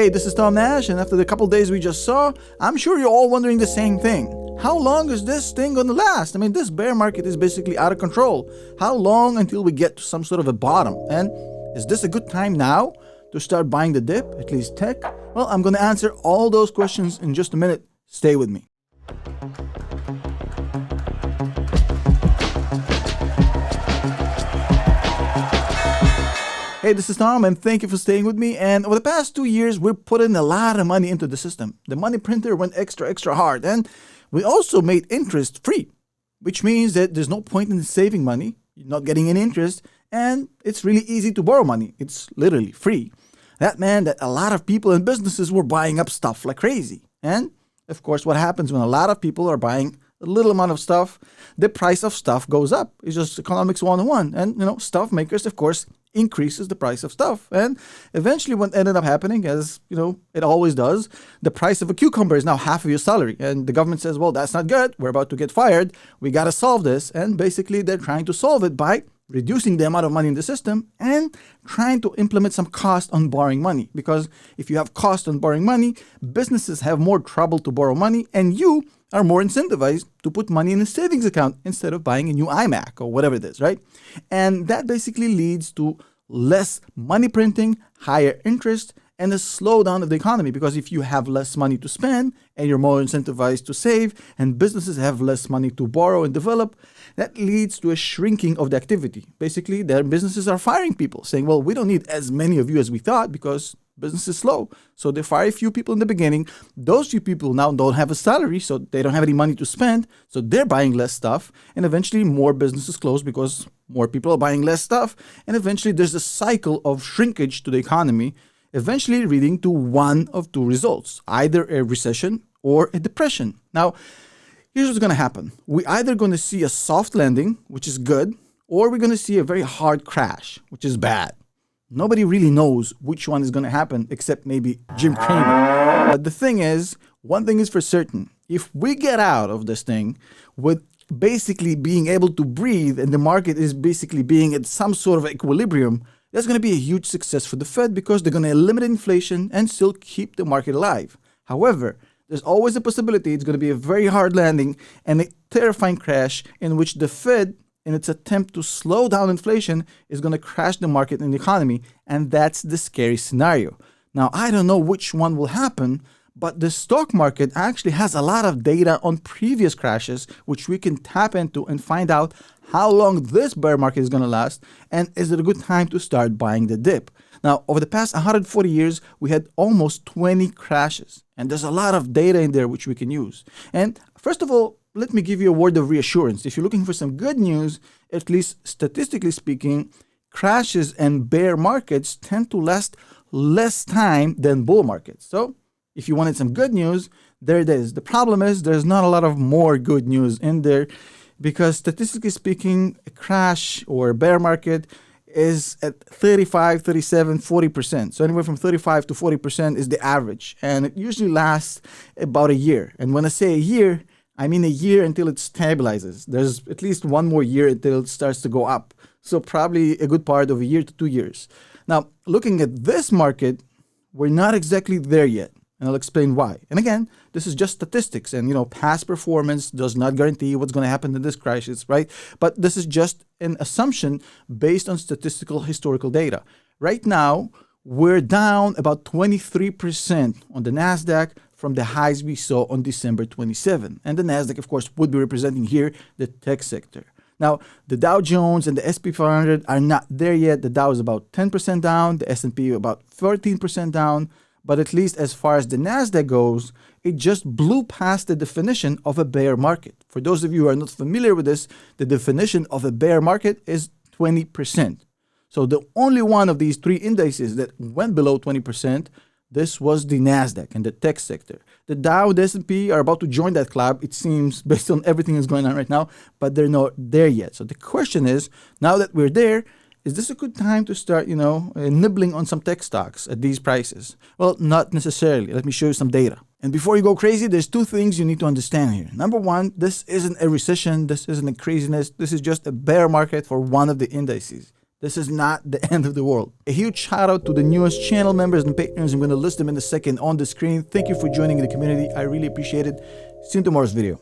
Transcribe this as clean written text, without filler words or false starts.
Hey, this is Tom Nash, and after the couple days we just saw, I'm sure you're all wondering the same thing. How long is this thing going to last? I mean, this bear market is basically out of control. How long until we get to some sort of a bottom? And is this a good time now to start buying the dip, at least tech? Well, I'm going to answer all those questions in just a minute. Stay with me. Hey, this is Tom, and thank you for staying with me. And over the past 2 years, we're putting a lot of money into the system. The money printer went extra hard, and we also made interest free, which means that there's no point in saving money, you're not getting any interest, and it's really easy to borrow money. It's literally free. That meant that a lot of people and businesses were buying up stuff like crazy. And of course, what happens when a lot of people are buying a little amount of stuff, the price of stuff goes up. It's just economics 101. And, stuff makers, of course, increases the price of stuff. And eventually what ended up happening, as, it always does, the price of a cucumber is now half of your salary. And the government says, well, that's not good. We're about to get fired. We got to solve this. And basically they're trying to solve it by reducing the amount of money in the system and trying to implement some cost on borrowing money. Because if you have cost on borrowing money, businesses have more trouble to borrow money, and you are more incentivized to put money in a savings account instead of buying a new iMac or whatever it is, right? And that basically leads to less money printing, higher interest, and a slowdown of the economy. Because if you have less money to spend and you're more incentivized to save, and businesses have less money to borrow and develop, that leads to a shrinking of the activity. Basically, their businesses are firing people, saying, well, we don't need as many of you as we thought because business is slow. So they fire a few people in the beginning. Those few people now don't have a salary, so they don't have any money to spend. So they're buying less stuff. And eventually more businesses close because more people are buying less stuff. And eventually there's a cycle of shrinkage to the economy, eventually leading to one of two results, either a recession or a depression. Now, here's what's going to happen. We're either going to see a soft landing, which is good, or we're going to see a very hard crash, which is bad. Nobody really knows which one is going to happen except maybe Jim Cramer. But the thing is, one thing is for certain. If we get out of this thing with basically being able to breathe and the market is basically being at some sort of equilibrium, that's going to be a huge success for the Fed because they're going to eliminate inflation and still keep the market alive. However, there's always a possibility it's going to be a very hard landing and a terrifying crash in which the Fed, in its attempt to slow down inflation, is going to crash the market and the economy. And that's the scary scenario. Now, I don't know which one will happen, but the stock market actually has a lot of data on previous crashes, which we can tap into and find out how long this bear market is going to last, and is it a good time to start buying the dip. Now, over the past 140 years, we had almost 20 crashes, and there's a lot of data in there which we can use. And first of all, let me give you a word of reassurance. If you're looking for some good news, at least statistically speaking, crashes and bear markets tend to last less time than bull markets. So if you wanted some good news, there it is. The problem is there's not a lot of more good news in there because statistically speaking, a crash or a bear market is at 35, 37, 40%. So anywhere from 35 to 40% is the average. And it usually lasts about a year. And when I say a year, I mean a year until it stabilizes. There's at least one more year until it starts to go up. So probably a good part of a year to 2 years. Now, looking at this market, we're not exactly there yet. And I'll explain why. And again, this is just statistics. And, past performance does not guarantee what's going to happen in this crisis, right? But this is just an assumption based on statistical historical data. Right now, we're down about 23% on the NASDAQ from the highs we saw on December 27. And the NASDAQ, of course, would be representing here the tech sector. Now, the Dow Jones and the S&P 500 are not there yet. The Dow is about 10% down, the S&P about 13% down. But at least as far as the NASDAQ goes, it just blew past the definition of a bear market. For those of you who are not familiar with this, the definition of a bear market is 20%. So the only one of these three indices that went below 20%, this was the NASDAQ and the tech sector. The Dow and the S&P are about to join that club, it seems, based on everything that's going on right now, but they're not there yet. So the question is, now that we're there, is this a good time to start, nibbling on some tech stocks at these prices? Well, not necessarily. Let me show you some data. And before you go crazy, there's two things you need to understand here. Number one, this isn't a recession. This isn't a craziness. This is just a bear market for one of the indices. This is not the end of the world. A huge shout out to the newest channel members and patrons. I'm going to list them in a second on the screen. Thank you for joining the community. I really appreciate it. See you in tomorrow's video.